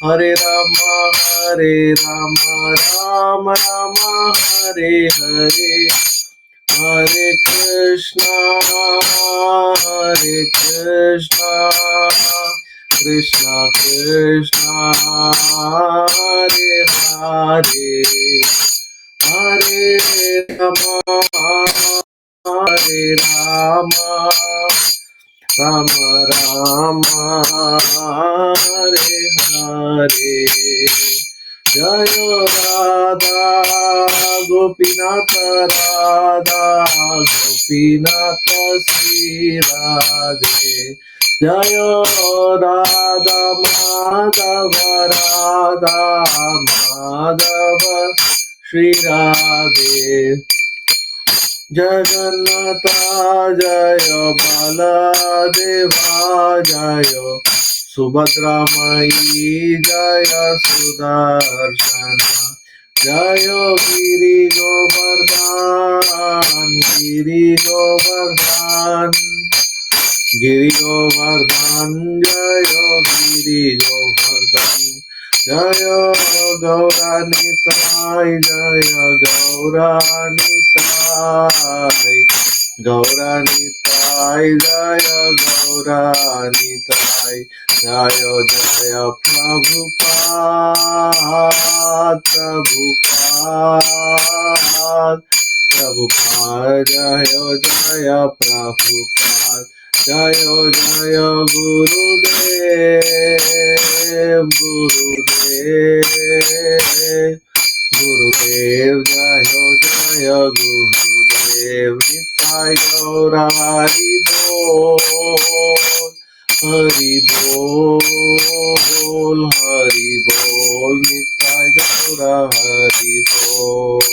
Hare Rama, Hare Rama, Rama Rama, Hare Hare, Hare Krishna, Hare Krishna, Krishna Krishna, Hare Hare, Hare Rama, Hare Rama, Rama Rama, Hare Hare. Jayo Radha Gopinatha Radha Gopinatha Sri Radhe. Jayo Radha Madhava Radha Madhava Sri Radhe. Jagannatha Jayo Baladeva Jayo Subhadra Mai Jaya Sudarshana Jayo Giri Govardhan Giri Govardhan Giri Govardhan Jayo Giri Govardhan Jayo Gauranitai Jaya Gauranitai Gauranitai Jaya Gauranitai Jayo Jaya Prabhupada Prabhupada Prabhupada Jayo Jaya Prabhupada Jayo Jaya Gurudev Gurudev Gurudev Jayo Jaya Gurudev Nitai Gaura Hari Bol Hari Bol Hari Bol Nitai Gaura Hari Bol.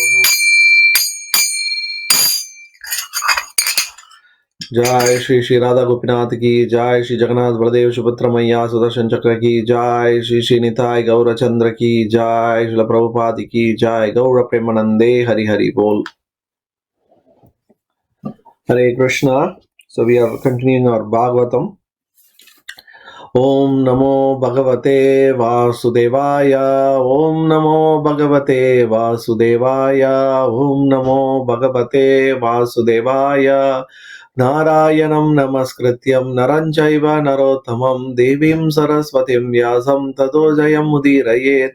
Jai Shri Shri Radha Gopinath ki Jai, Shri Jagannath Baladev Subhadra Maiya Sudarshan Chakra ki Jai, Shri Shri Nitai Gaura Chandra ki Jai, Shri Prabhupada ki Jai, Gaura Premanande Hari Hari Bol. Hare Krishna. So we are continuing our Bhagavatam. Om Namo Bhagavate Vasudevaya, Om Namo Bhagavate Vasudevaya, Om Namo Bhagavate Vasudevaya. Narayanam Namaskrityam Naranchaiva Narottamam Devim Saraswatim Vyasam Tato Jayam Mudirayet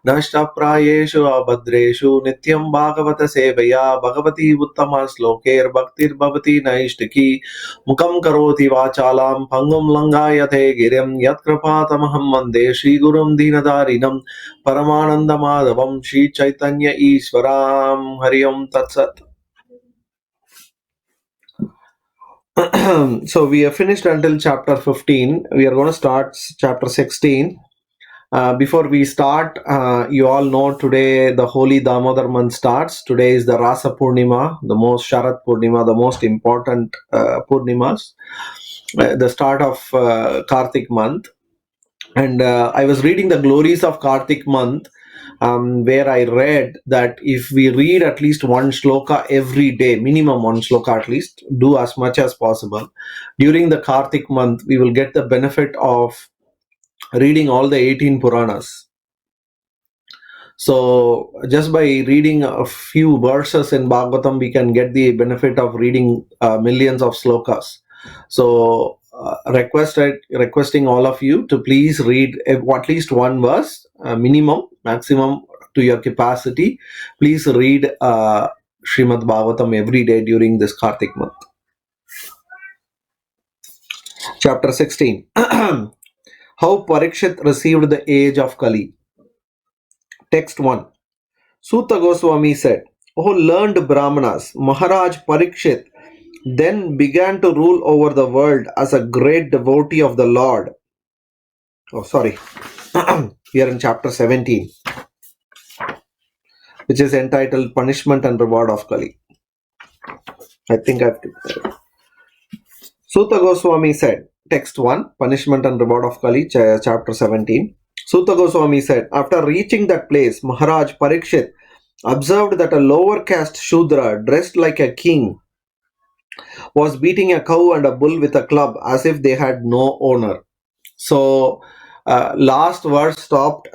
Nashta Prayeshu Abhadreshu Nityam Bhagavata Sevaya Bhagavati Uttama Sloker Bhaktir Bhavati Naishtaki Mukam Karoti Vachalam Pangam Langayate Girim Yatkrapatamaham Mande Shri Gurum Dinadarinam Paramananda Madhavam Shri Chaitanya Ishwaram Hariom Tatsat. So we have finished until chapter 15. We are going to start chapter 16. Before we start, you all know today the holy Damodar month starts. Today is the Rasa Purnima, the most Sharat Purnima, the most important Purnimas, the start of Kartik month. And I was reading the glories of Kartik month, where I read that if we read at least one shloka every day, minimum one shloka at least, do as much as possible, during the Kartik month, we will get the benefit of reading all the 18 Puranas. So just by reading a few verses in Bhagavatam, we can get the benefit of reading millions of slokas. So requesting all of you to please read at least one verse, maximum to your capacity. Please read Srimad Bhagavatam every day during this Kartik month. Chapter 16. How Pariksit received the age of Kali. Text 1. Suta Goswami said, O learned Brahmanas, Maharaj Pariksit then began to rule over the world as a great devotee of the Lord. We are in chapter 17, which is entitled Punishment and Reward of Kali. I think I have to. Suta Goswami said, text 1, Punishment and Reward of Kali, chapter 17. Suta Goswami said, after reaching that place, Maharaj Pariksit observed that a lower caste Shudra dressed like a king was beating a cow and a bull with a club as if they had no owner. So last verse stopped,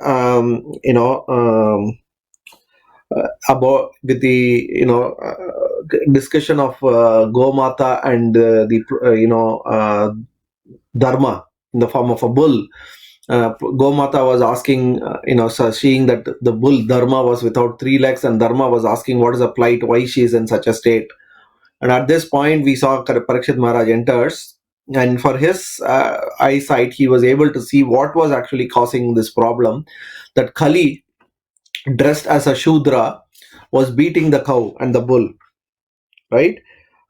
about with the discussion of Gomata and the Dharma in the form of a bull. Gomata was asking, seeing that the bull Dharma was without three legs, and Dharma was asking what is the plight, why she is in such a state. And at this point, we saw Pariksit Maharaj enters, and for his eyesight, he was able to see what was actually causing this problem. That Kali, dressed as a Shudra, was beating the cow and the bull, right?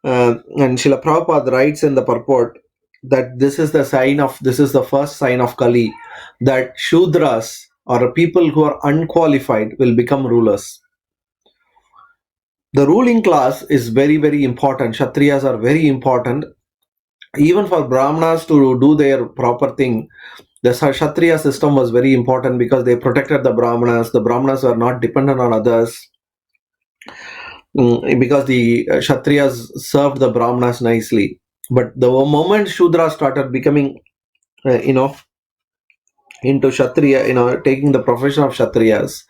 And Srila Prabhupada writes in the purport that this is the first sign of Kali, that Shudras, or people who are unqualified, will become rulers. The ruling class is very, very important. Kshatriyas are very important. Even for Brahmanas to do their proper thing, the Kshatriya system was very important because they protected the Brahmanas. The Brahmanas were not dependent on others, because the Kshatriyas served the Brahmanas nicely. But the moment Shudra started becoming, into Kshatriya, taking the profession of Kshatriyas.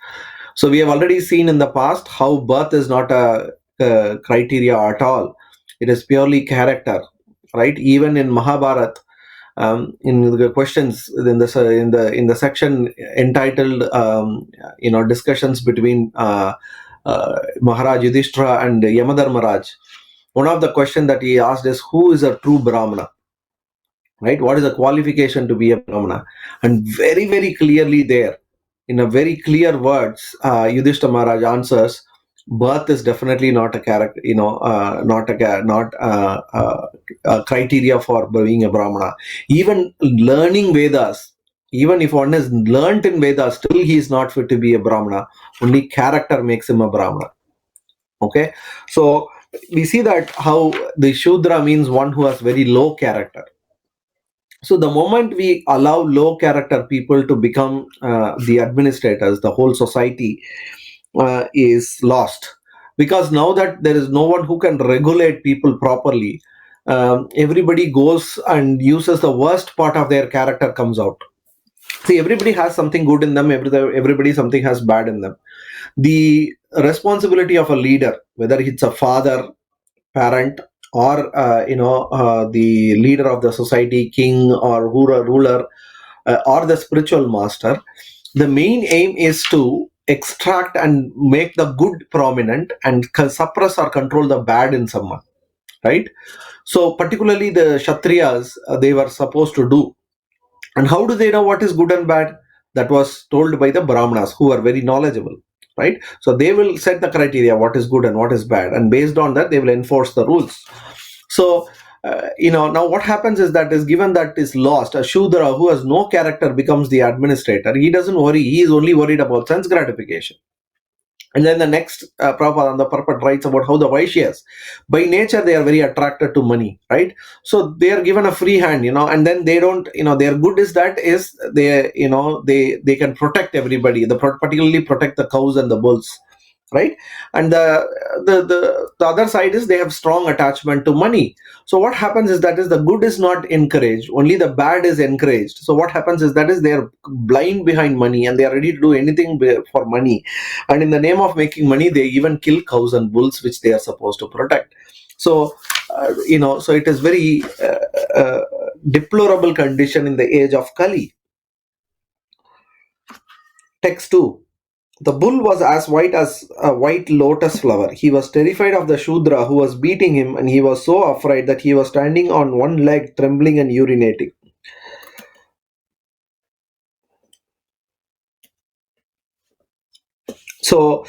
So we have already seen in the past how birth is not a criteria at all. It is purely character, right? Even in Mahabharata, in the questions in the section entitled discussions between Maharaj Yudhishthira and Yamadharmaraj, one of the questions that he asked is, who is a true Brahmana? Right? What is the qualification to be a Brahmana? And very, very clearly there, in a very clear words, Yudhishthira Maharaj answers, birth is definitely not a character, a criteria for being a Brahmana. Even learning Vedas, even if one has learnt in Vedas, still he is not fit to be a Brahmana. Only character makes him a Brahmana. Okay, so we see that how the Shudra means one who has very low character. So the moment we allow low character people to become the administrators, the whole society is lost. Because now that there is no one who can regulate people properly, everybody goes and uses the worst part of their character comes out. See, everybody has something good in them, everybody something has bad in them. The responsibility of a leader, whether it's a father, parent, or the leader of the society, king or ruler, or the spiritual master, the main aim is to extract and make the good prominent and suppress or control the bad in someone, right? So particularly the Kshatriyas, they were supposed to do. And how do they know what is good and bad? That was told by the Brahmanas, who are very knowledgeable, right? So they will set the criteria, what is good and what is bad, and based on that, they will enforce the rules. So, now what happens is that is given that is lost, a Shudra who has no character becomes the administrator. He doesn't worry. He is only worried about sense gratification. And then the next Prabhupada on the purport writes about how the Vaishyas, by nature, they are very attracted to money, right? So they are given a free hand, and then they don't, their good is they can protect everybody, particularly protect the cows and the bulls, right? And the other side is they have strong attachment to money. So what happens is that is the good is not encouraged, only the bad is encouraged. So what happens is that is they are blind behind money and they are ready to do anything for money, and in the name of making money they even kill cows and bulls which they are supposed to protect. So so it is very deplorable condition in the age of Kali. Text 2. The bull was as white as a white lotus flower. He was terrified of the Shudra who was beating him, and he was so afraid that he was standing on one leg, trembling and urinating. So,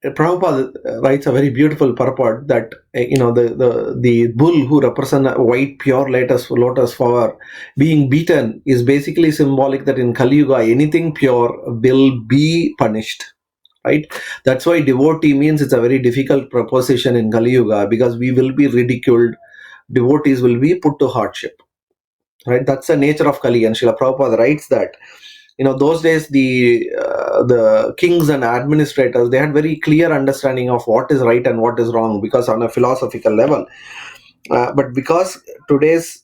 Prabhupada writes a very beautiful purport that the bull who represents a white pure lotus flower being beaten is basically symbolic that in Kali Yuga anything pure will be punished. Right? That's why devotee means it's a very difficult proposition in Kali Yuga, because we will be ridiculed. Devotees will be put to hardship. Right? That's the nature of Kali. And Srila Prabhupada writes that, those days the kings and administrators, they had very clear understanding of what is right and what is wrong, because on a philosophical level. But because today's,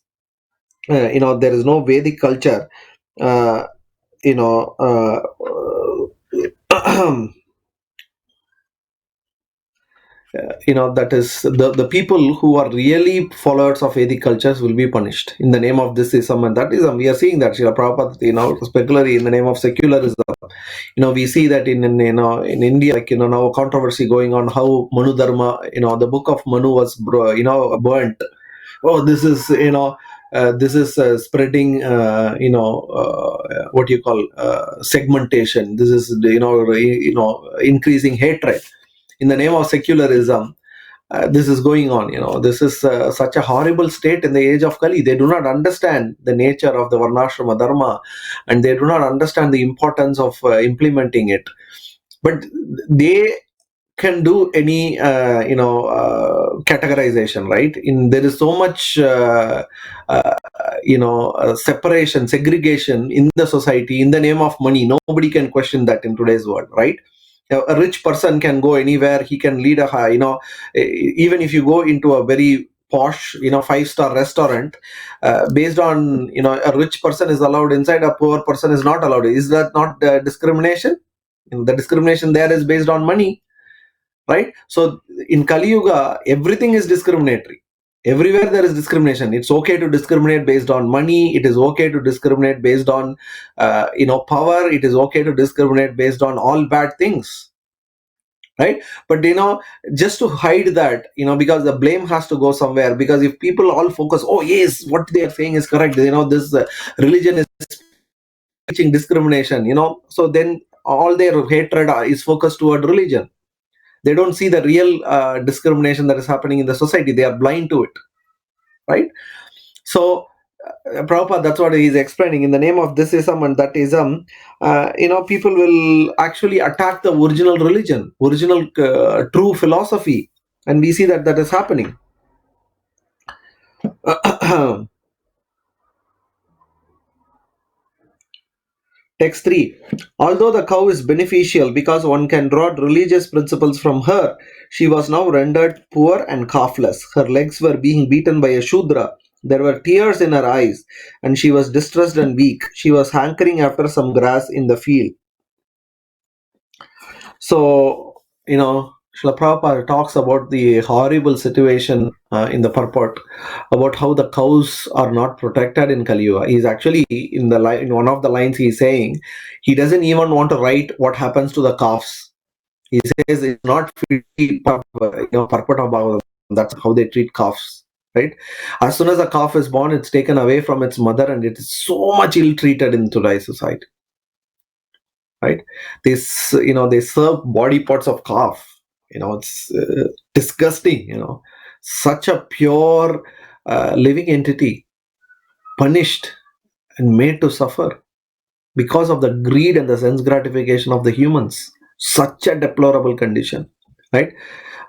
there is no Vedic culture, uh, you know, that is the people who are really followers of Vedic cultures will be punished in the name of this ism and that ism. We are seeing that Srila Prabhupada, particularly in the name of secularism. We see that in India, like, now a controversy going on how Manu Dharma, the book of Manu was, burnt. Oh, this is, spreading, what you call, segmentation. This is, increasing hatred in the name of secularism. This is going on. This is such a horrible state in the age of Kali. They do not understand the nature of the Varnashrama Dharma, and they do not understand the importance of implementing it. But they can do any categorization, right? There is so much separation, segregation in the society in the name of money. Nobody can question that in today's world, right? A rich person can go anywhere. He can lead a high, even if you go into a very posh, 5-star restaurant, based on, a rich person is allowed inside, a poor person is not allowed. Is that not discrimination? The discrimination there is based on money, right? So in Kali Yuga, everything is discriminatory. Everywhere there is discrimination. It's okay to discriminate based on money. It is okay to discriminate based on power. It is okay to discriminate based on all bad things, right? But just to hide that, because the blame has to go somewhere, because if people all focus, oh yes, what they are saying is correct, this religion is teaching discrimination, so then all their hatred is focused toward religion. They don't see the real discrimination that is happening in the society. They are blind to it, right? So Prabhupada, that's what he's explaining. In the name of this ism and that ism, people will actually attack the original religion, original true philosophy, and we see that that is happening. Text 3. Although the cow is beneficial because one can draw religious principles from her, she was now rendered poor and calfless. Her legs were being beaten by a Shudra. There were tears in her eyes, and she was distressed and weak. She was hankering after some grass in the field. So, Srila Prabhupada talks about the horrible situation in the purport, about how the cows are not protected in Kali Yuga. He's actually, in one of the lines, he's saying he doesn't even want to write what happens to the calves. He says it's not purport about, that's how they treat calves, right? As soon as a calf is born, it's taken away from its mother, and it is so much ill-treated in today's society. Right? They serve body parts of calf. It's disgusting. Such a pure living entity punished and made to suffer because of the greed and the sense gratification of the humans. Such a deplorable condition, right?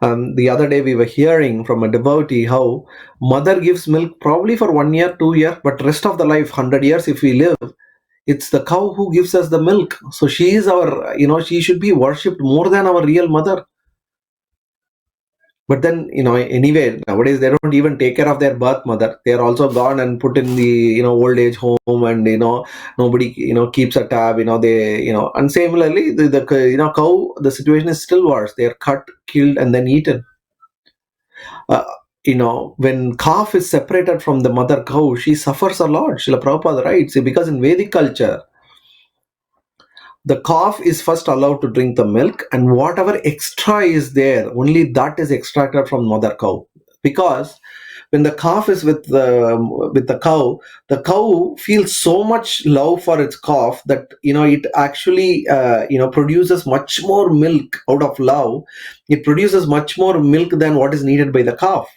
The other day we were hearing from a devotee how mother gives milk probably for 1 year, 2 years, but rest of the life, 100 years if we live, it's the cow who gives us the milk. So she is our, she should be worshipped more than our real mother. But then, anyway, nowadays they don't even take care of their birth mother. They are also gone and put in the, old age home, and, nobody, keeps a tab, and similarly, the cow, the situation is still worse. They are cut, killed, and then eaten. When calf is separated from the mother cow, she suffers a lot. Srila Prabhupada writes, because in Vedic culture, the calf is first allowed to drink the milk, and whatever extra is there, only that is extracted from mother cow. Because when the calf is with the cow feels so much love for its calf that it actually produces much more milk out of love. It produces much more milk than what is needed by the calf,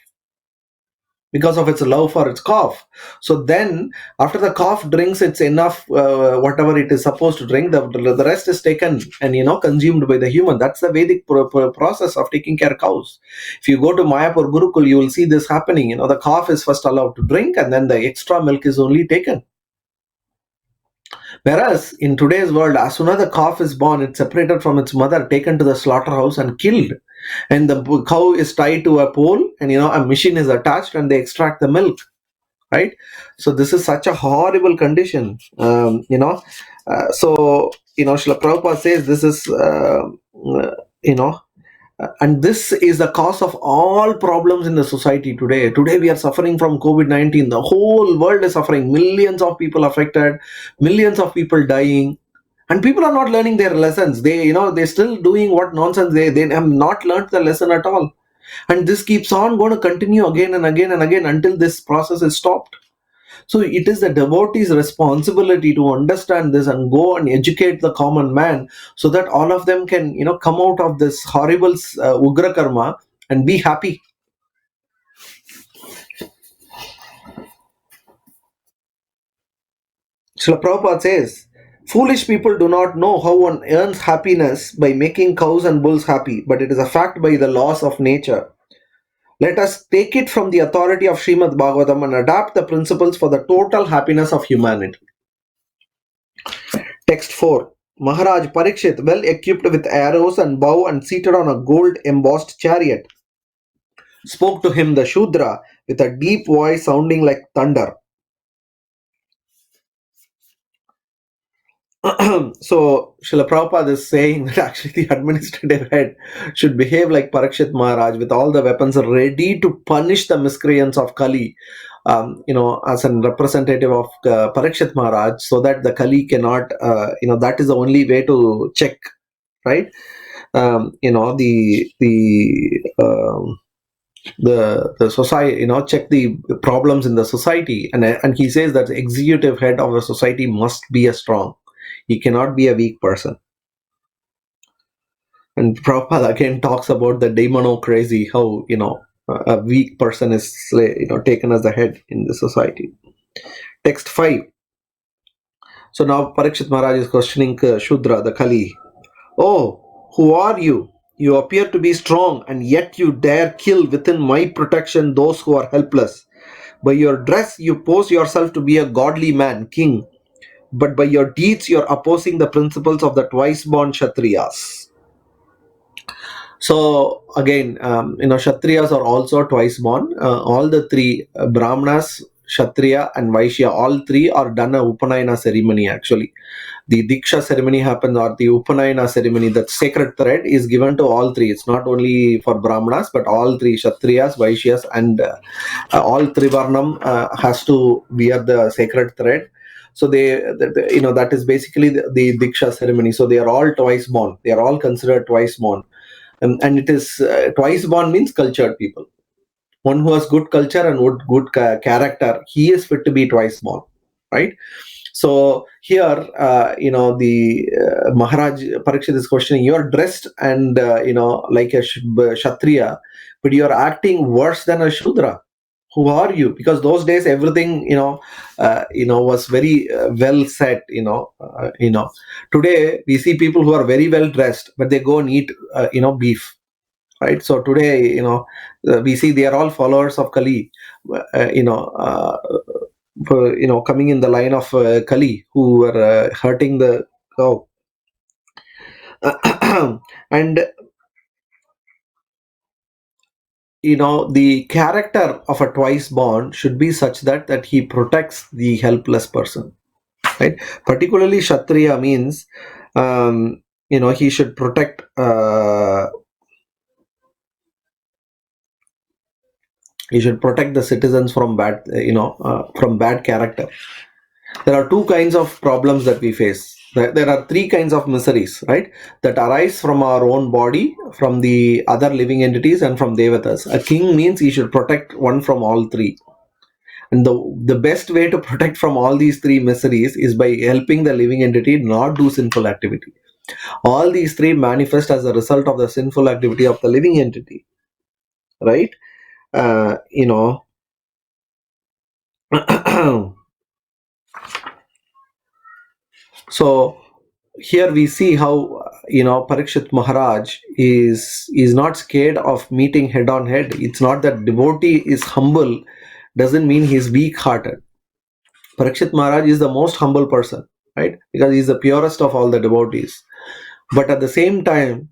because of its love for its calf. So then after the calf drinks its enough, whatever it is supposed to drink, the rest is taken and consumed by the human. That's the Vedic process of taking care of cows. If you go to Mayapur Gurukul, you will see this happening. The calf is first allowed to drink, and then the extra milk is only taken. Whereas in today's world, as soon as the calf is born, it's separated from its mother, taken to the slaughterhouse and killed. And the cow is tied to a pole, and a machine is attached, and they extract the milk, right? So this is such a horrible condition. So Srila Prabhupada says this is you know and this is the cause of all problems in the society today. Today we are suffering from COVID-19. The whole world is suffering. Millions of people affected, millions of people dying, and people are not learning their lessons. They're still doing what nonsense. They have not learned the lesson at all, and this keeps on going to continue again and again and again until this process is stopped. So it is the devotee's responsibility to understand this and go and educate the common man, so that all of them can come out of this horrible ugra karma and be happy. Srila Prabhupada says, foolish people do not know how one earns happiness by making cows and bulls happy, but it is a fact by the laws of nature. Let us take it from the authority of Srimad Bhagavatam and adapt the principles for the total happiness of humanity. Text 4. Maharaj Pariksit, well equipped with arrows and bow and seated on a gold embossed chariot, spoke to him, the Shudra, with a deep voice sounding like thunder. So Srila Prabhupada is saying that actually the administrative head should behave like Pariksit Maharaj, with all the weapons ready to punish the miscreants of Kali, as a representative of Pariksit Maharaj, so that the Kali cannot, that is the only way to check, right? The society, check the problems in the society, and he says that the executive head of a society must be a strong. He cannot be a weak person. And Prabhupada again talks about the demonocracy, how a weak person is taken as the head in the society. Text 5. So now Pariksit Maharaj is questioning Shudra, the Kali. Oh, who are you? You appear to be strong, and yet you dare kill within my protection those who are helpless. By your dress, you pose yourself to be a godly man, king, but by your deeds, you are opposing the principles of the twice-born Kshatriyas. So again, Kshatriyas are also twice-born. All the three, Brahmanas, Kshatriya, and Vaishya, all three are done a Upanayana ceremony actually. The Diksha ceremony happens, or the Upanayana ceremony, that sacred thread is given to all three. It's not only for Brahmanas, but all three, Kshatriyas, Vaishyas, and all Trivarnam has to wear the sacred thread. So that is basically the Diksha ceremony. So they are all twice born. They are all considered twice born. And it is twice born means cultured people. One who has good culture and good character, he is fit to be twice born, right? So here, the Maharaj Pariksit is questioning, you are dressed and, like a Kshatriya, but you are acting worse than a Shudra. Who are you? Because those days, everything, was very well set, Today, we see people who are very well dressed, but they go and eat, beef. Right. So today, we see they are all followers of Kali, coming in the line of Kali, who are hurting the cow. And the character of a twice born should be such that he protects the helpless person, right? Particularly Kshatriya means, he should protect. He should protect the citizens from bad character. There are two kinds of problems that we face. There are three kinds of miseries, right, that arise from our own body, from the other living entities, and from devatas. A king means he should protect one from all three. And the best way to protect from all these three miseries is by helping the living entity not do sinful activity. All these three manifest as a result of the sinful activity of the living entity, right? uh, you know so here we see how Parikshit Maharaj is not scared of meeting head on head. It's not that devotee is humble doesn't mean he's weak hearted. Parikshit Maharaj is the most humble person, right? Because he's the purest of all the devotees. But at the same time,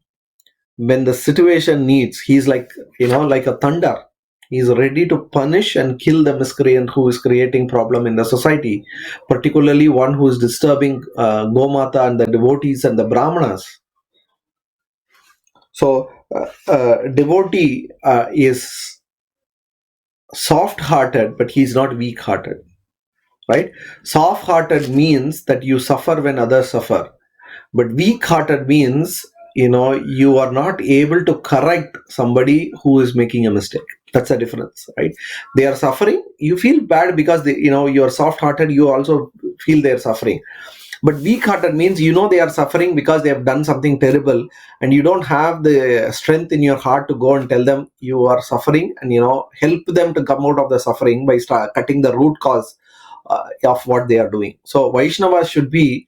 when the situation needs, he's like like a thunder. He is ready to punish and kill the miscreant who is creating problem in the society, particularly one who is disturbing Gomata and the devotees and the Brahmanas. So, devotee is soft-hearted, but he is not weak-hearted, right? Soft-hearted means that you suffer when others suffer, but weak-hearted means you are not able to correct somebody who is making a mistake. That's a difference, right? They are suffering, you feel bad because you are soft-hearted, you also feel they are suffering. But weak-hearted means they are suffering because they have done something terrible, and you don't have the strength in your heart to go and tell them you are suffering, and help them to come out of the suffering by cutting the root cause of what they are doing. So Vaishnavas should be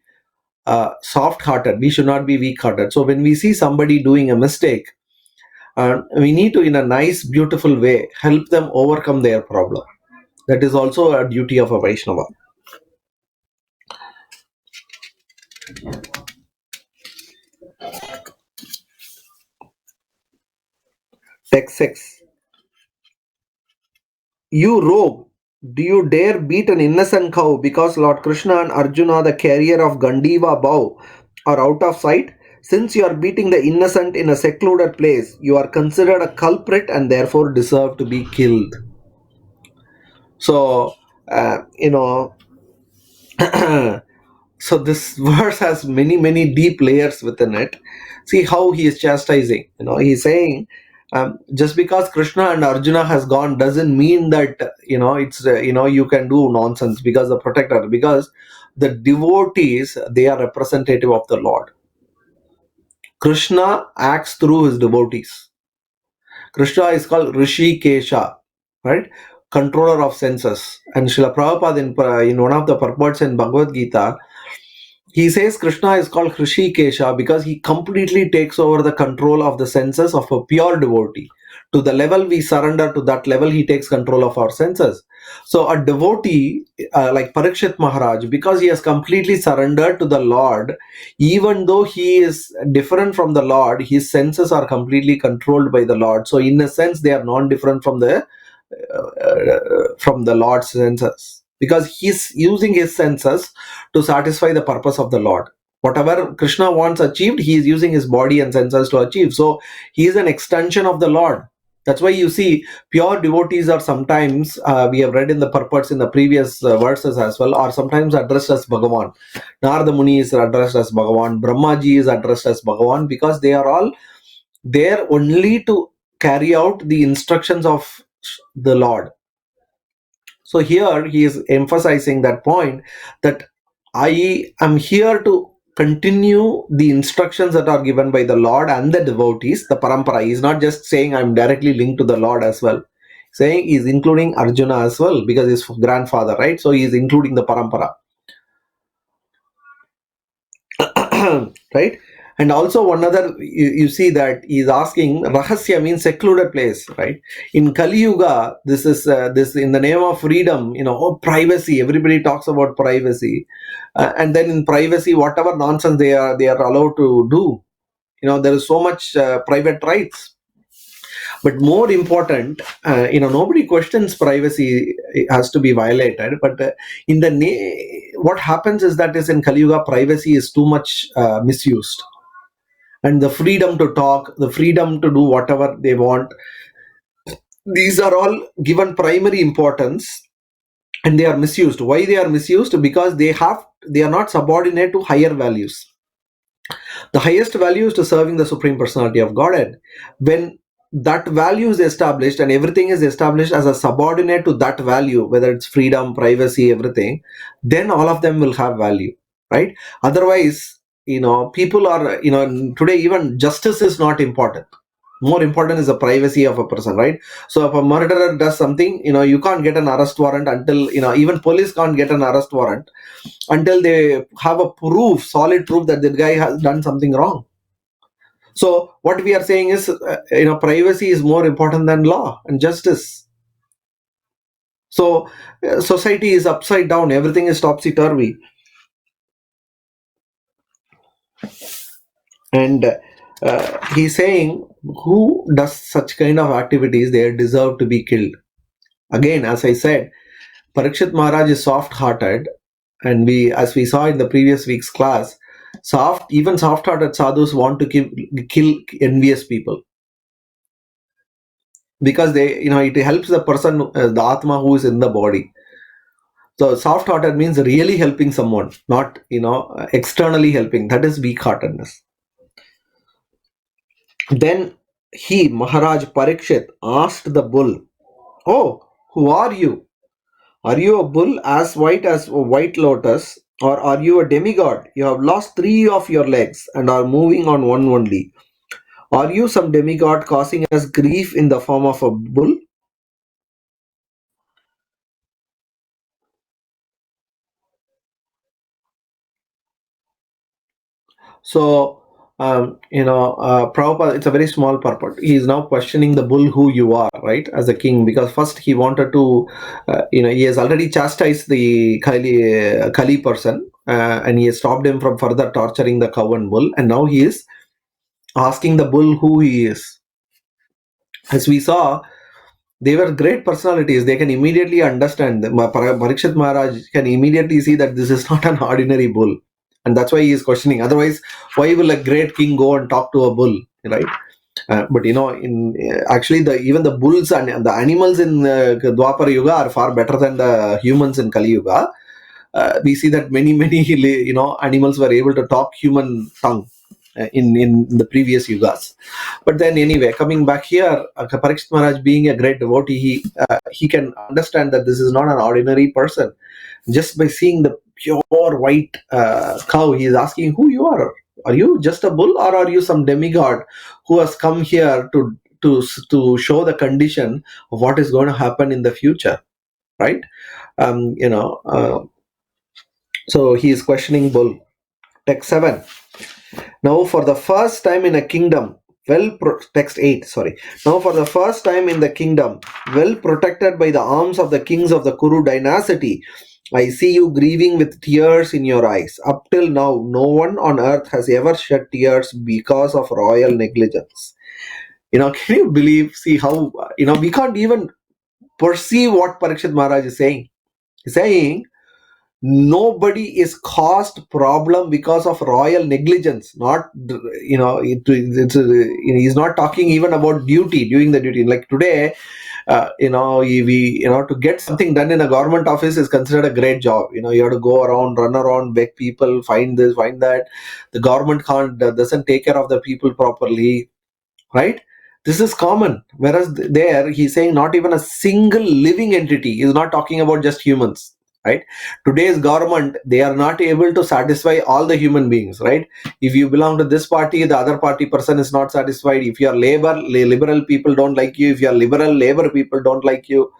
soft-hearted. We should not be weak-hearted. So when we see somebody doing a mistake, we need to, in a nice, beautiful way, help them overcome their problem. That is also a duty of a Vaishnava. Text 6. You rogue, do you dare beat an innocent cow because Lord Krishna and Arjuna, the carrier of Gandiva bow, are out of sight? Since you are beating the innocent in a secluded place, you are considered a culprit and therefore deserve to be killed. So, so this verse has many deep layers within it. See how he is chastising. He's saying, just because Krishna and Arjuna has gone doesn't mean that it's you can do nonsense because the protector, because the devotees, they are representative of the Lord. Krishna acts through his devotees. Krishna is called Rishi Kesha, right? Controller of senses. And Srila Prabhupada in one of the purports in Bhagavad Gita, he says Krishna is called Hrishikesha because he completely takes over the control of the senses of a pure devotee. To the level we surrender, to that level he takes control of our senses. So a devotee like Pariksit Maharaj, because he has completely surrendered to the Lord, even though he is different from the Lord, his senses are completely controlled by the Lord. So in a sense, they are non-different from the Lord's senses, because he's using his senses to satisfy the purpose of the Lord. Whatever Krishna wants achieved, he is using his body and senses to achieve. So he is an extension of the Lord. That's why you see pure devotees are sometimes, we have read in the purports in the previous verses as well, are sometimes addressed as Bhagavan. Narada Muni is addressed as Bhagavan. Brahmaji is addressed as Bhagavan, because they are all there only to carry out the instructions of the Lord. So here he is emphasizing that point, that I am here to continue the instructions that are given by the Lord and the devotees, the parampara. He is not just saying I'm directly linked to the Lord as well. Saying he's including Arjuna as well, because his grandfather, right? So he is including the parampara. Right? And also one other, you see that he's asking, Rahasya means secluded place, right? In Kali Yuga, this is this in the name of freedom, privacy. Everybody talks about privacy, and then in privacy, whatever nonsense they are allowed to do. There is so much private rights. But more important, nobody questions privacy has to be violated. But in the what happens is that is in Kali Yuga, privacy is too much misused. And the freedom to talk, the freedom to do whatever they want, these are all given primary importance, and they are misused. Why they are misused? Because they are not subordinate to higher values. The highest value is to serving the Supreme Personality of Godhead. When that value is established and everything is established as a subordinate to that value, whether it's freedom, privacy, everything, then all of them will have value, right? Otherwise, people are, today even justice is not important. More important is the privacy of a person, right? So if a murderer does something, you can't get an arrest warrant until, even police can't get an arrest warrant until they have a solid proof that the guy has done something wrong. So what we are saying is, privacy is more important than law and justice. So society is upside down. Everything is topsy-turvy. And He's saying, who does such kind of activities, they deserve to be killed. Again, as I said, Pariksit Maharaj is soft-hearted, and as we saw in the previous week's class, even soft-hearted sadhus want to kill envious people, because it helps the person, the atma who is in the body. So soft-hearted means really helping someone, not externally helping. That is weak-heartedness. Then Maharaj Parikshit, asked the bull, "Oh, who are you? Are you a bull as white as a white lotus, or are you a demigod? You have lost 3 of your legs and are moving on one only. Are you some demigod causing us grief in the form of a bull?" So, Prabhupada, it's a very small purport. He is now questioning the bull who you are, right, as a king, because first he wanted to, he has already chastised the Kali person, and he has stopped him from further torturing the cow and bull, and now he is asking the bull who he is. As we saw, they were great personalities. They can immediately understand. Parikshit Maharaj can immediately see that this is not an ordinary bull, and that's why he is questioning. Otherwise, why will a great king go and talk to a bull, right? But actually, even the bulls and the animals in Dwapara Yuga are far better than the humans in Kali Yuga. We see that many animals were able to talk human tongue in the previous yugas. But then anyway, coming back here, Parikshit Maharaj, being a great devotee, he can understand that this is not an ordinary person. Just by seeing the pure white cow, he is asking who you are. Are you just a bull, or are you some demigod who has come here to show the condition of what is going to happen in the future, right? um, you know uh, so he is questioning bull. Text 7. Now for the first time in a kingdom, text 8, sorry. Now for the first time in the kingdom, well protected by the arms of the kings of the Kuru dynasty, I see you grieving with tears in your eyes. Up till now, no one on earth has ever shed tears because of royal negligence. Can you believe, see how, we can't even perceive what Parikshit Maharaj is saying. He's saying, nobody is caused problem because of royal negligence. Not he's not talking even about doing the duty. Like today, to get something done in a government office is considered a great job. You have to go around, run around, beg people, find this, find that. The government doesn't take care of the people properly, right? This is common. Whereas there he's saying not even a single living entity. He's not talking about just humans, right? Today's government, they are not able to satisfy all the human beings, right? If you belong to this party, the other party person is not satisfied. If you are liberal people don't like you. If you are liberal, labor people don't like you.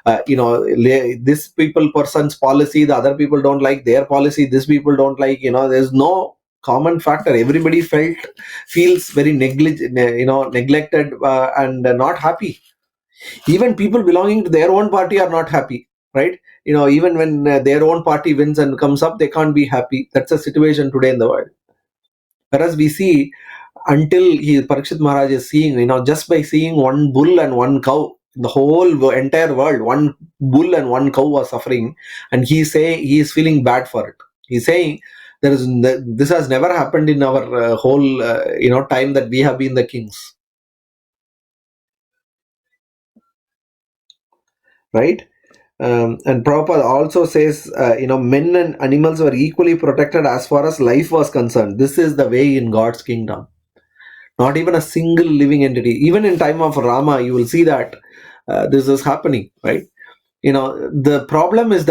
This people person's policy, the other people don't like their policy. This people don't like. There's no common factor. Everybody feels very neglected, and not happy. Even people belonging to their own party are not happy, right? Even when their own party wins and comes up, they can't be happy. That's the situation today in the world. Whereas we see, until Parikshit Maharaj is seeing, just by seeing one bull and one cow, the whole entire world, one bull and one cow was suffering, and he is feeling bad for it. He's saying this has never happened in our whole time that we have been the kings, right? And Prabhupada also says, men and animals were equally protected as far as life was concerned. This is the way in God's kingdom. Not even a single living entity. Even in time of Rama, you will see that this is happening, right? The problem is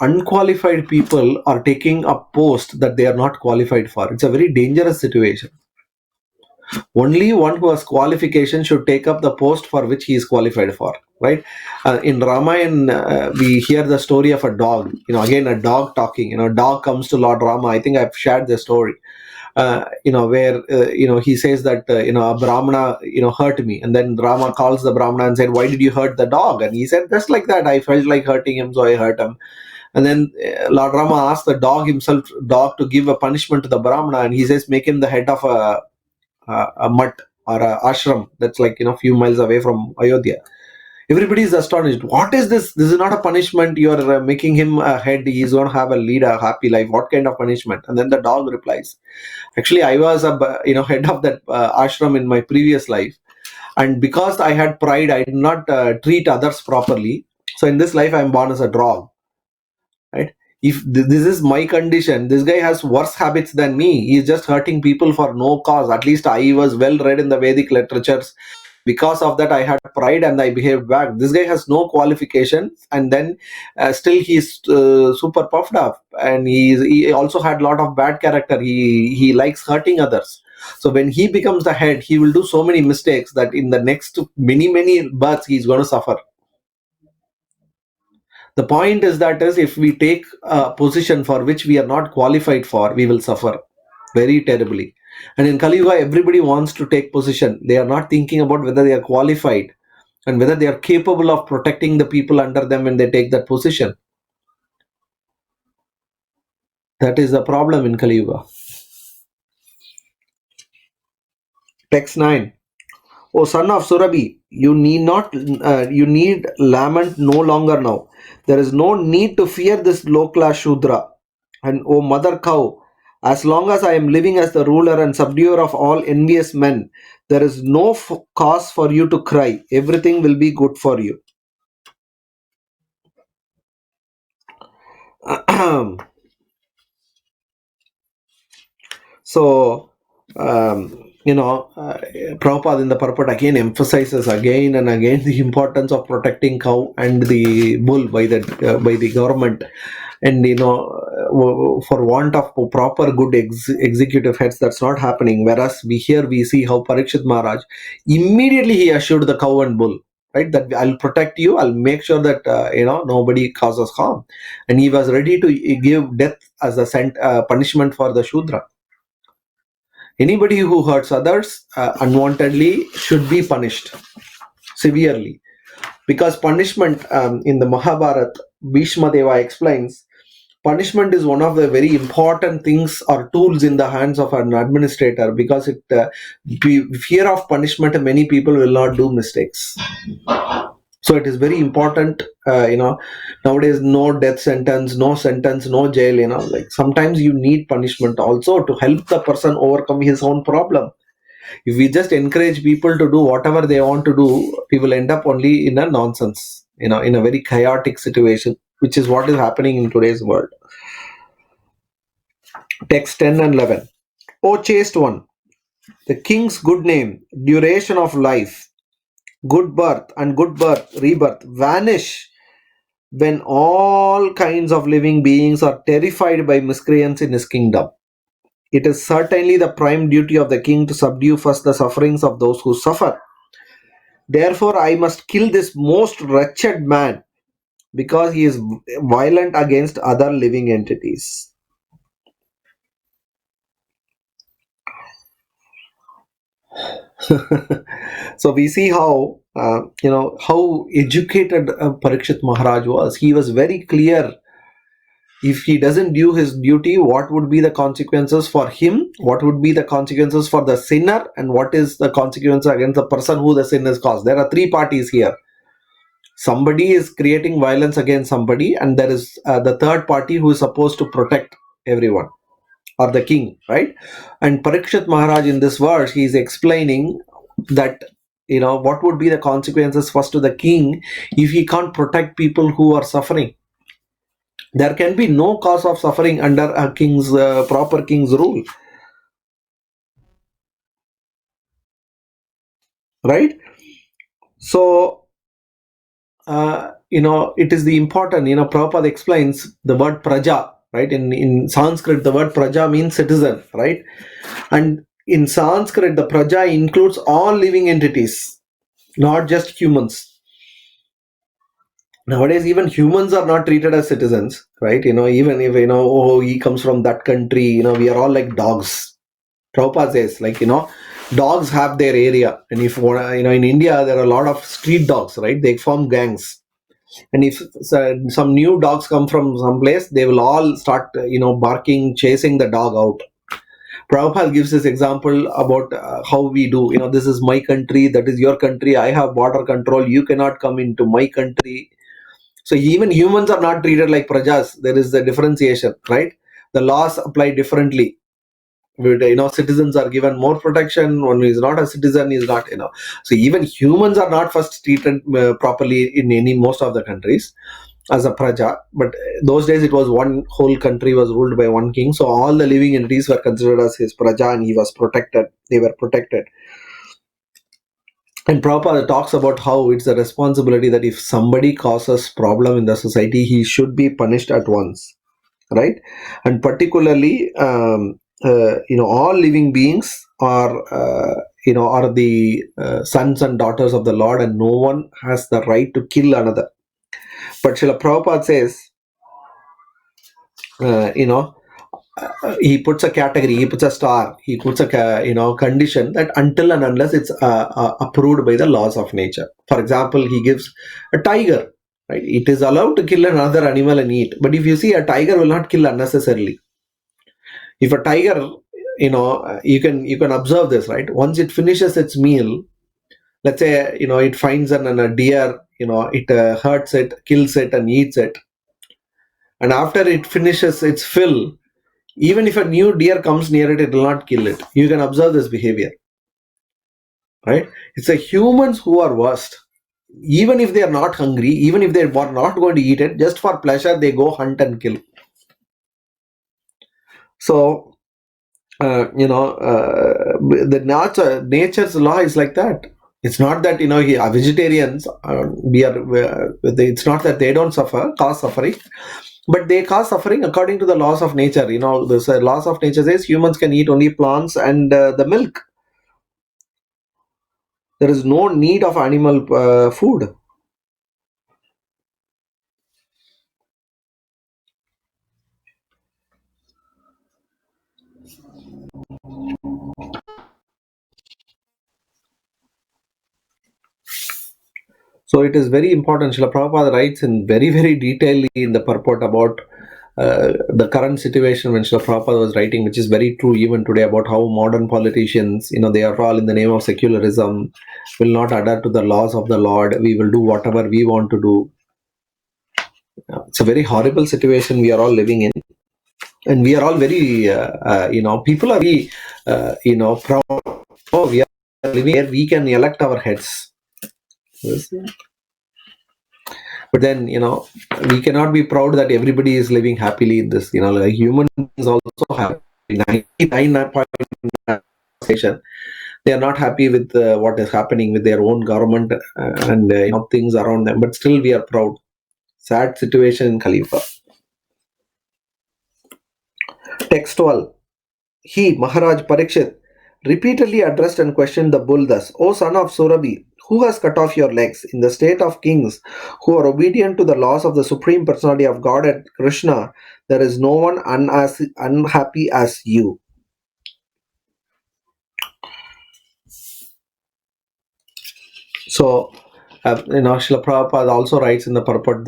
unqualified people are taking a post that they are not qualified for. It's a very dangerous situation. Only one who has qualification should take up the post for which he is qualified for, right? In Ramayana, we hear the story of a dog. Again, a dog talking. Dog comes to Lord Rama. I think I've shared the story. Where he says that a Brahmana hurt me, and then Rama calls the Brahmana and said, "Why did you hurt the dog?" And he said, "Just like that, I felt like hurting him, so I hurt him." And then Lord Rama asked the dog to give a punishment to the Brahmana, and he says, "Make him the head of a a mutt or a ashram that's like, few miles away from Ayodhya. Everybody is astonished. What is this? This is not a punishment. You are making him a head. He's going to have a happy life. What kind of punishment? And then the dog replies, actually, I was head of that ashram in my previous life, and because I had pride, I did not treat others properly. So in this life, I am born as a dog. Right? If this is my condition, this guy has worse habits than me. He is just hurting people for no cause. At least I was well read in the Vedic literatures. Because of that, I had pride and I behaved back. This guy has no qualifications, and then still he's super puffed up, and he also had a lot of bad character. He likes hurting others. So when he becomes the head, he will do so many mistakes that in the next many births he's going to suffer. The point is that is if we take a position for which we are not qualified for, we will suffer very terribly. And in Kali Yuga, everybody wants to take position. They are not thinking about whether they are qualified and whether they are capable of protecting the people under them when they take that position. That is the problem in Kali Yuga. Text 9. O son of Surabhi, you need lament no longer now. There is no need to fear this low-class Shudra. And O mother cow, as long as I am living as the ruler and subduer of all envious men, there is no cause for you to cry. Everything will be good for you. So, Prabhupada in the purport again emphasizes again and again the importance of protecting cow and the bull by the government. And for want of proper good executive heads, that's not happening. Whereas we see how Pariksit Maharaj immediately he assured the cow and bull, right, that I'll protect you, I'll make sure that nobody causes harm, and he was ready to give death as a punishment for the Shudra. Anybody who hurts others unwantedly should be punished severely, because punishment in the Mahabharata, Bhishma Deva explains, punishment is one of the very important things or tools in the hands of an administrator, because fear of punishment, many people will not do mistakes. So it is very important, nowadays no death sentence, no jail, like sometimes you need punishment also to help the person overcome his own problem. If we just encourage people to do whatever they want to do, we will end up only in a nonsense, in a very chaotic situation, which is what is happening in today's world. Text 10 and 11. O chaste one, the king's good name, duration of life, good birth and rebirth vanish when all kinds of living beings are terrified by miscreants in his kingdom. It is certainly the prime duty of the king to subdue first the sufferings of those who suffer. Therefore, I must kill this most wretched man, because he is violent against other living entities. So we see how how educated Pariksit Maharaj was. He was very clear. If he doesn't do his duty, what would be the consequences for him, what would be the consequences for the sinner, and what is the consequence against the person who the sin is caused. There are three parties here. Somebody is creating violence against somebody, and there is the third party who is supposed to protect everyone, or the king, right? And Pariksit Maharaj in this verse, he is explaining that what would be the consequences first to the king if he can't protect people who are suffering. There can be no cause of suffering under a king's proper king's rule, right? So it is the important, Prabhupada explains the word praja, right? In Sanskrit, the word praja means citizen, right? And in Sanskrit, the praja includes all living entities, not just humans. Nowadays, even humans are not treated as citizens, right? Even if, he comes from that country, we are all like dogs. Prabhupada says, dogs have their area. And if, in India, there are a lot of street dogs, right? They form gangs. And if some new dogs come from some place, they will all start, barking, chasing the dog out. Prabhupada gives this example about how we do. This is my country, that is your country. I have border control. You cannot come into my country. So even humans are not treated like prajas. There is a differentiation, right? The laws apply differently. Citizens are given more protection. One who is not a citizen is not. So even humans are not first treated properly in most of the countries as a praja. But those days it was one whole country was ruled by one king. So all the living entities were considered as his praja, and he was protected. They were protected. And Prabhupada talks about how it's a responsibility that if somebody causes problem in the society, he should be punished at once, right? And particularly, all living beings are the sons and daughters of the Lord, and no one has the right to kill another. But Srila Prabhupada says, he puts a category, he puts a star, he puts a condition that until and unless it's approved by the laws of nature. For example, he gives a tiger, right? It is allowed to kill another animal and eat, but if you see, a tiger will not kill unnecessarily. If a tiger, you can observe this, right? Once it finishes its meal, let's say it finds a deer, it hurts it, kills it, and eats it, and after it finishes its fill, even if a new deer comes near it, it will not kill it. You can observe this behavior, right? It's the humans who are worst. Even if they are not hungry, even if they are not going to eat it, just for pleasure, they go hunt and kill. So, the nature's law is like that. It's not that vegetarians it's not that they don't cause suffering, but they cause suffering according to the laws of nature. The laws of nature says humans can eat only plants and the milk. There is no need of animal food. So it is very important. Srila Prabhupada writes in very, very detailly in the purport about the current situation when Srila Prabhupada was writing, which is very true even today, about how modern politicians, they are all in the name of secularism, will not adhere to the laws of the Lord. We will do whatever we want to do. It's a very horrible situation we are all living in. And we are all very, people are very, proud. Oh, we are living here, we can elect our heads. But then, we cannot be proud that everybody is living happily in this. Like humans also have 99.9%. They are not happy with what is happening with their own government and things around them. But still, we are proud. Sad situation in Khalifa. Text 12. He, Maharaj Pariksit, repeatedly addressed and questioned the bull thus: O son of Surabhi, who has cut off your legs? In the state of kings who are obedient to the laws of the Supreme Personality of God and Krishna, there is no one unhappy as you. So, Srila Prabhupada also writes in the purport,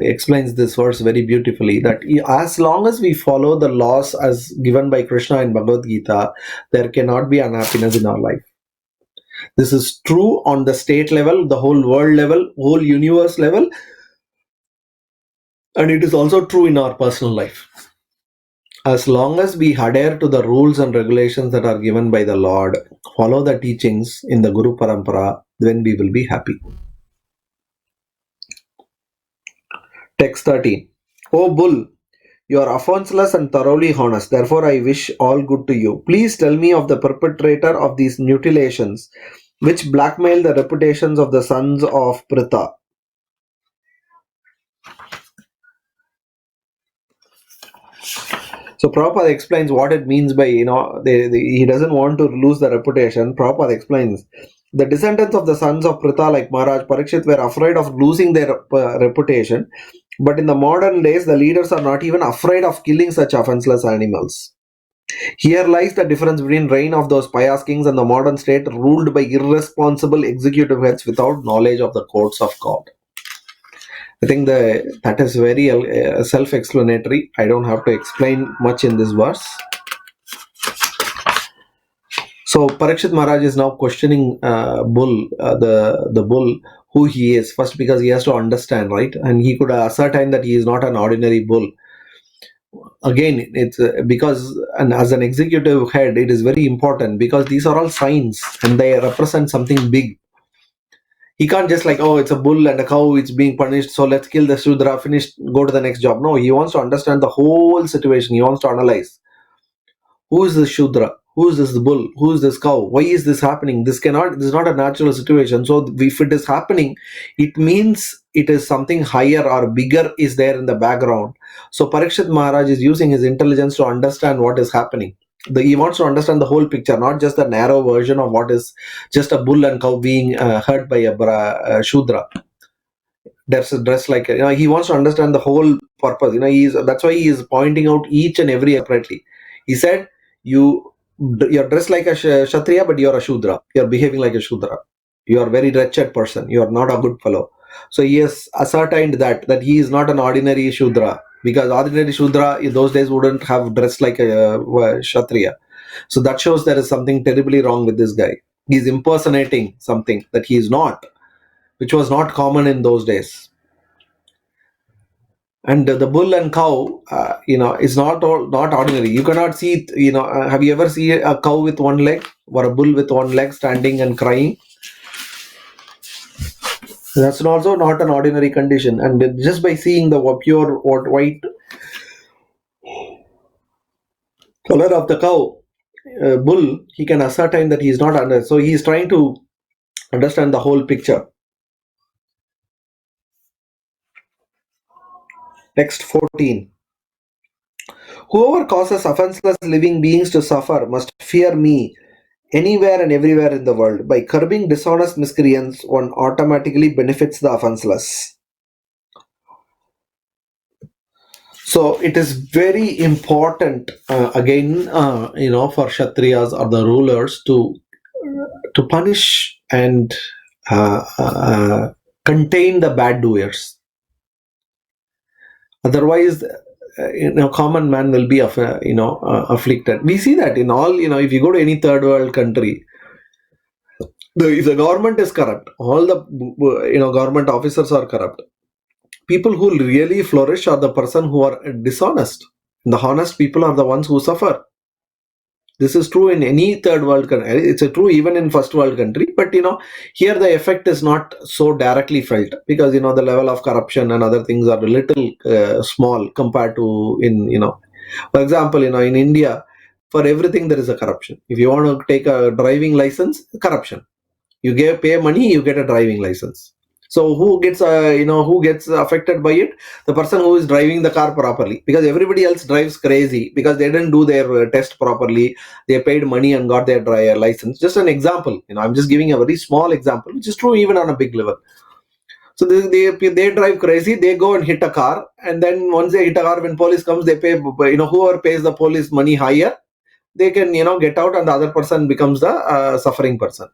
explains this verse very beautifully, that as long as we follow the laws as given by Krishna in Bhagavad Gita, there cannot be unhappiness in our life. This is true on the state level, the whole world level, whole universe level, and it is also true in our personal life. As long as we adhere to the rules and regulations that are given by the Lord, follow the teachings in the Guru Parampara, then we will be happy. Text 13. O bull, you are offenseless and thoroughly honest. Therefore, I wish all good to you. Please tell me of the perpetrator of these mutilations, which blackmail the reputations of the sons of Pritha. So Prabhupada explains what it means by, he doesn't want to lose the reputation. Prabhupada explains, the descendants of the sons of Pritha like Maharaj Pariksit were afraid of losing their reputation. But in the modern days, the leaders are not even afraid of killing such offenseless animals. Here lies the difference between reign of those pious kings and the modern state ruled by irresponsible executive heads without knowledge of the courts of God. I think that is very self-explanatory. I don't have to explain much in this verse. So Pariksit Maharaj is now questioning the bull, who he is first, because he has to understand, right? And he could ascertain that he is not an ordinary bull. Again, it's because, and as an executive head, it is very important, because these are all signs and they represent something big. He can't just like, oh, it's a bull and a cow, it's being punished, so let's kill the Shudra, finish, go to the next job. No, he wants to understand the whole situation. He wants to analyze, who is this Shudra, who is this bull, who is this cow, why is this happening? This is not a natural situation. So if it is happening, it means it is something higher or bigger is there in the background. So Parikshit Maharaj is using his intelligence to understand what is happening. He wants to understand the whole picture, not just the narrow version of what is just a bull and cow being hurt by a Shudra. There's a dress like, he wants to understand the whole purpose. That's why he is pointing out each and every separately. He said, you're dressed like a Kshatriya, but you're a Shudra. You're behaving like a Shudra. You are a very wretched person. You are not a good fellow. So he has ascertained that he is not an ordinary Shudra, because ordinary Shudra in those days wouldn't have dressed like a Kshatriya. So that shows there is something terribly wrong with this guy. He's impersonating something that he is not, which was not common in those days. And the bull and cow, is not ordinary. You cannot see, have you ever seen a cow with one leg or a bull with one leg standing and crying? That's also not an ordinary condition. And just by seeing the pure white color of the cow, bull, he can ascertain that he is not under. So he is trying to understand the whole picture. Text 14. Whoever causes offenseless living beings to suffer must fear me anywhere and everywhere in the world. By curbing dishonest miscreants, one automatically benefits the offenseless. So it is very important, again, for Kshatriyas or the rulers to punish and contain the bad doers. Otherwise, common man will be afflicted. We see that in all, if you go to any third world country, if the government is corrupt, all the government officers are corrupt. People who really flourish are the person who are dishonest. The honest people are the ones who suffer. This is true in any third world country. It's true even in first world country. But here the effect is not so directly felt, because the level of corruption and other things are a little small compared to for example, in India, for everything there is a corruption. If you want to take a driving license, corruption. You pay money, you get a driving license. So who gets affected by it? The person who is driving the car properly, because everybody else drives crazy because they didn't do their test properly. They paid money and got their driver license. Just an example. I'm just giving a very small example, which is true even on a big level. So they drive crazy. They go and hit a car, and then once they hit a car, when police comes, they pay. Whoever pays the police money higher, they can get out, and the other person becomes the suffering person.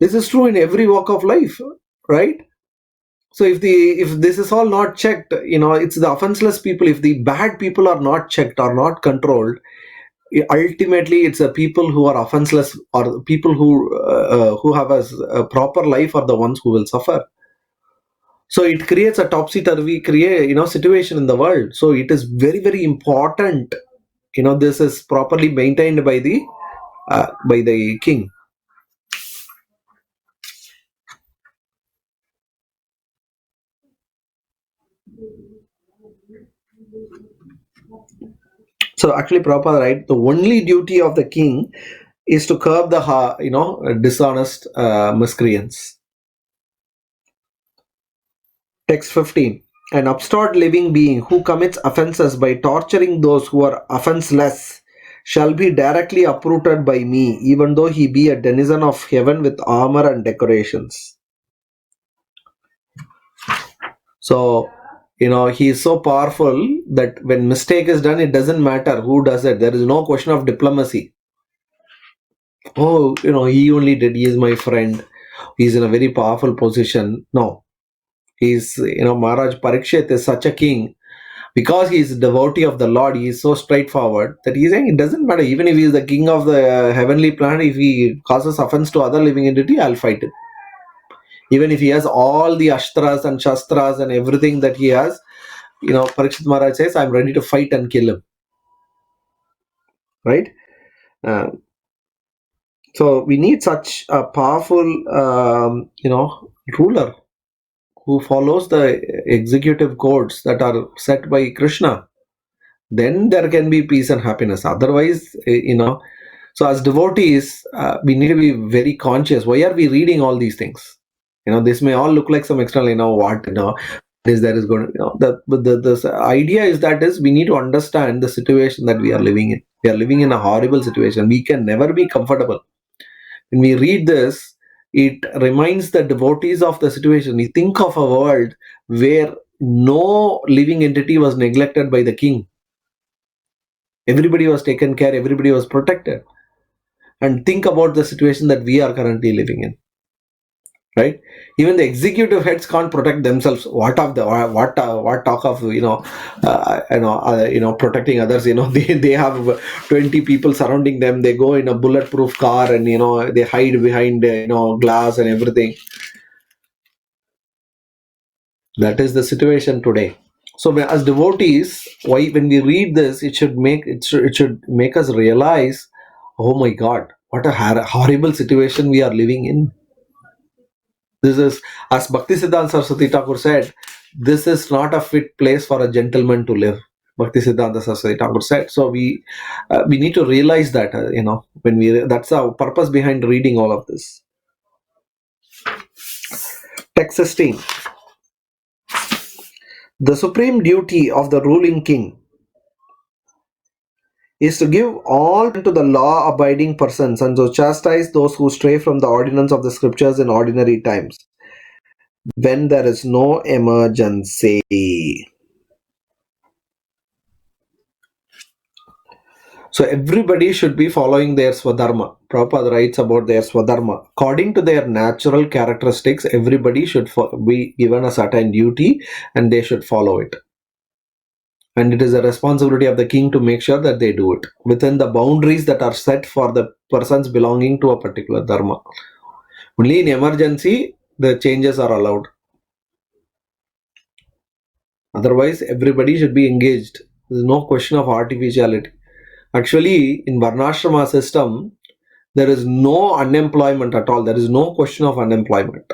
This is true in every walk of life, right? So if this is all not checked, it's the offenseless people. If the bad people are not checked or not controlled, ultimately it's the people who are offenseless, or people who have a proper life, are the ones who will suffer. So it creates a topsy-turvy situation in the world. So it is very, very important. This is properly maintained by the king. So actually, Prabhupada, right? The only duty of the king is to curb the dishonest miscreants. Text 15. An upstart living being who commits offenses by torturing those who are offenseless shall be directly uprooted by me, even though he be a denizen of heaven with armor and decorations. So, he is so powerful that when mistake is done, it doesn't matter who does it. There is no question of diplomacy. Oh, he only did. He is my friend. He's in a very powerful position. No, he's, Maharaj Pariksit is such a king, Because he is a devotee of the Lord, he is so straightforward that he is saying it doesn't matter. Even if he is the king of the heavenly planet, if he causes offense to other living entity, I'll fight it. Even if he has all the ashtras and shastras and everything that he has, Pariksit Maharaj says, I'm ready to fight and kill him. Right? Uh, so we need such a powerful, ruler who follows the executive codes that are set by Krishna. Then there can be peace and happiness. Otherwise, so as devotees, we need to be very conscious. Why are we reading all these things? This may all look like some external, is there is going to, the idea is that is we need to understand the situation that we are living in. We are living in a horrible situation. We can never be comfortable. When we read this, it reminds the devotees of the situation. We think of a world where no living entity was neglected by the king. Everybody was taken care, everybody was protected. And think about the situation that we are currently living in. Right? Even the executive heads can't protect themselves. What talk of protecting others? They have 20 people surrounding them. They go in a bulletproof car and they hide behind glass and everything. That is the situation today. So as devotees, when we read this, it should make us realize, oh my God, what a horrible situation we are living in. This is, as Bhaktisiddhanta Saraswati Thakur said, this is not a fit place for a gentleman to live. Bhaktisiddhanta Saraswati Thakur said. So we need to realize that, that's the purpose behind reading all of this. Text 16. The supreme duty of the ruling king is to give all to the law-abiding persons and to chastise those who stray from the ordinance of the scriptures in ordinary times, when there is no emergency. So everybody should be following their Swadharma. Prabhupada writes about their Swadharma. According to their natural characteristics, everybody should be given a certain duty and they should follow it. And it is a responsibility of the king to make sure that they do it within the boundaries that are set for the persons belonging to a particular dharma. Only in emergency, the changes are allowed. Otherwise, everybody should be engaged. There is no question of artificiality. Actually, in Varnashrama system, there is no unemployment at all. There is no question of unemployment.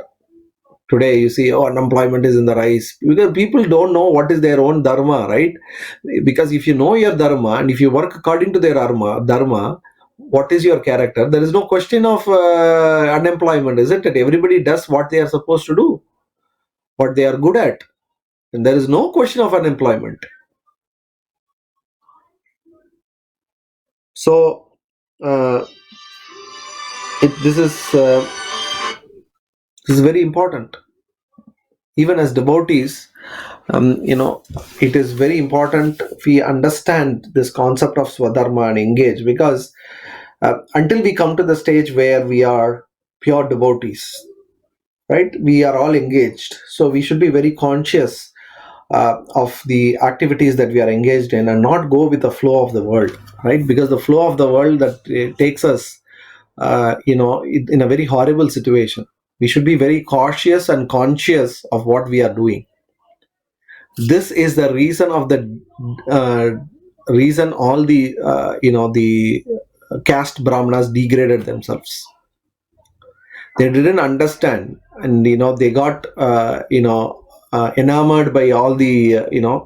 Today, you see, unemployment is in the rise because people don't know what is their own dharma, right? Because if you know your dharma and if you work according to their dharma, what is your character? There is no question of unemployment, isn't it? Everybody does what they are supposed to do, what they are good at, and there is no question of unemployment. So, this is very important. Even as devotees, it is very important we understand this concept of Swadharma and engage, because until we come to the stage where we are pure devotees, right, we are all engaged. So we should be very conscious of the activities that we are engaged in and not go with the flow of the world, right? Because the flow of the world that takes us, in a very horrible situation. We should be very cautious and conscious of what we are doing. This is the reason of the reason all the the caste brahmanas degraded themselves. They didn't understand, and they got enamored by all the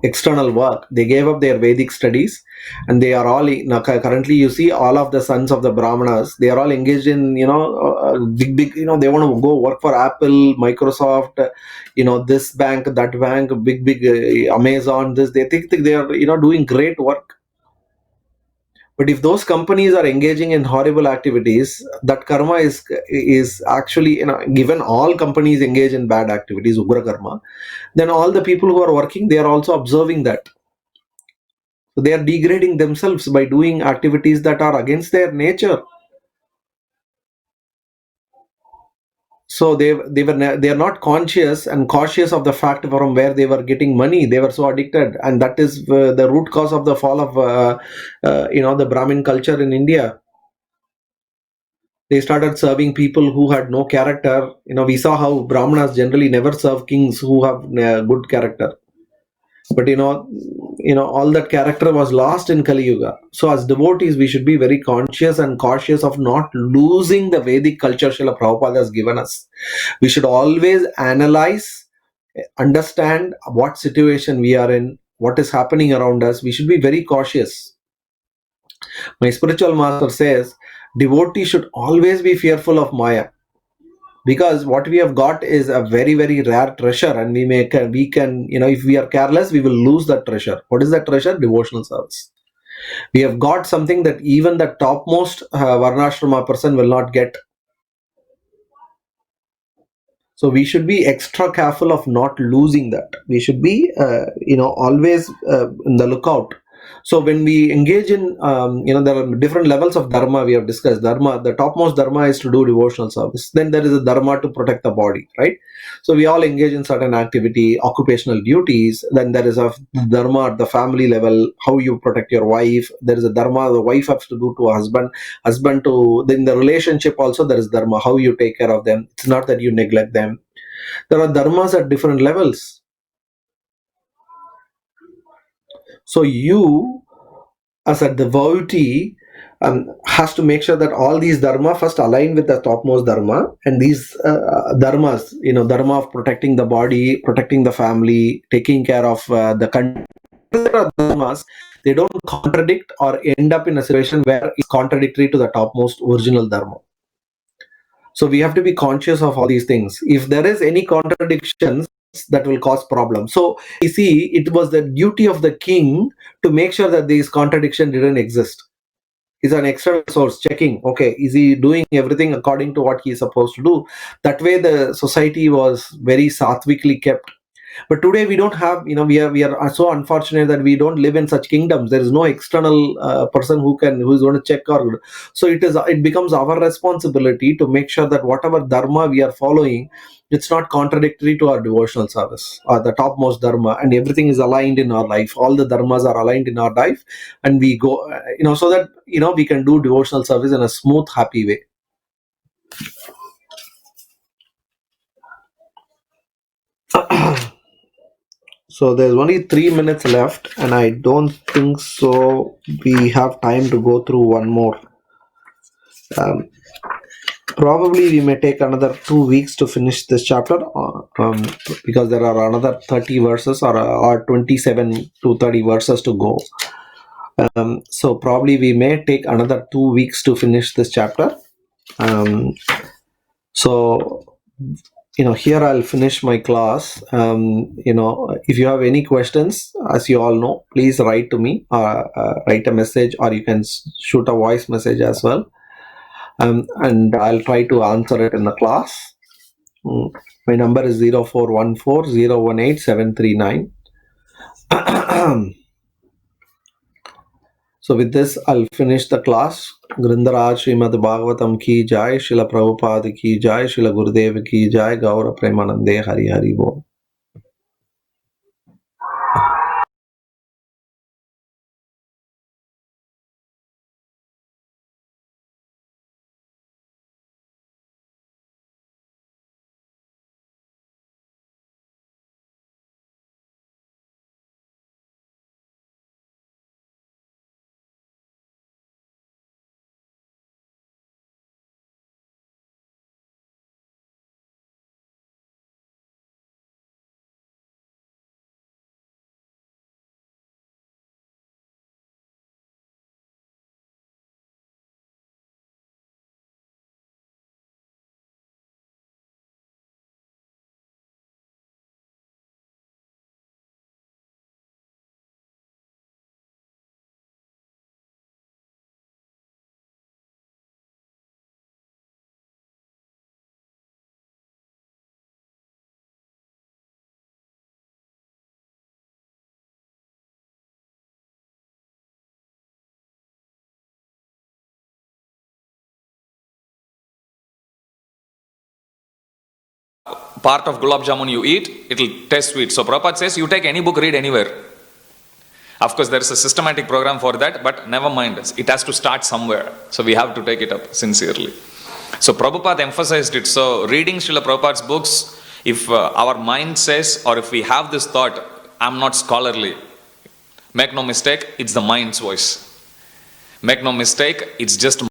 external work. They gave up their Vedic studies, and they are all currently, you see, all of the sons of the brahmanas, they are all engaged in big they want to go work for Apple, Microsoft, this bank, that bank, big Amazon, this. They think they are doing great work. But if those companies are engaging in horrible activities, that karma is actually, given all companies engage in bad activities, ugra karma, then all the people who are working, they are also observing that. So they are degrading themselves by doing activities that are against their nature. So they are not conscious and cautious of the fact from where they were getting money. They were so addicted, and that is the root cause of the fall of the Brahmin culture in India. They started serving people who had no character. We saw how Brahmanas generally never serve kings who have good character. But all that character was lost in Kali Yuga. So as devotees, we should be very conscious and cautious of not losing the Vedic culture Srila Prabhupada has given us. We should always analyze, understand what situation we are in, what is happening around us. We should be very cautious. My spiritual master says, devotee should always be fearful of Maya, because what we have got is a very very rare treasure, and we can if we are careless, we will lose that treasure. What is that treasure? Devotional service. We have got something that even the topmost varnashrama person will not get. So we should be extra careful of not losing that. We should be always in the lookout. So when we engage in there are different levels of dharma. We have discussed dharma. The topmost dharma is to do devotional service. Then there is a dharma to protect the body, right? So we all engage in certain activity, occupational duties. Then there is a dharma at the family level, how you protect your wife. There is a dharma the wife has to do to a husband to, then the relationship also there is dharma, how you take care of them. It's not that you neglect them. There are dharmas at different levels. So you, as a devotee, has to make sure that all these dharma first align with the topmost dharma, and these dharmas, dharma of protecting the body, protecting the family, taking care of the country. Dharmas, they don't contradict or end up in a situation where it's contradictory to the topmost original dharma. So we have to be conscious of all these things. If there is any contradictions, that will cause problems. So you see, it was the duty of the king to make sure that these contradictions didn't exist. Is an external source checking, okay, is he doing everything according to what he is supposed to do? That way the society was very sattvikally kept. But today we don't have, we are so unfortunate that we don't live in such kingdoms. There is no external person who is going to check our. So it becomes our responsibility to make sure that whatever dharma we are following, it's not contradictory to our devotional service or the topmost dharma, and everything is aligned in our life. All the dharmas are aligned in our life, and we go so that we can do devotional service in a smooth, happy way. So there's only 3 minutes left, and I don't think so we have time to go through one more. Um, Probably we may take another 2 weeks to finish this chapter, because there are another 30 verses or 27 to 30 verses to go. So probably we may take another 2 weeks to finish this chapter. So here I'll finish my class. If you have any questions, as you all know, please write to me, write a message, or you can shoot a voice message as well, and I'll try to answer it in the class. My number is 0414018739. So with this, I'll finish the class. Grindaraj Srimad Bhagavatam ki jai, Srila Prabhupada ki jai, Srila Gurudev ki jai, Gaura Premanande Hari Hari Bol. part of gulab jamun you eat, it will taste sweet. So Prabhupada says, you take any book, read anywhere. Of course, there is a systematic program for that, but never mind. It has to start somewhere. So we have to take it up sincerely. So Prabhupada emphasized it. So reading Srila Prabhupada's books, if our mind says, or if we have this thought, I'm not scholarly, make no mistake, it's the mind's voice. Make no mistake, it's just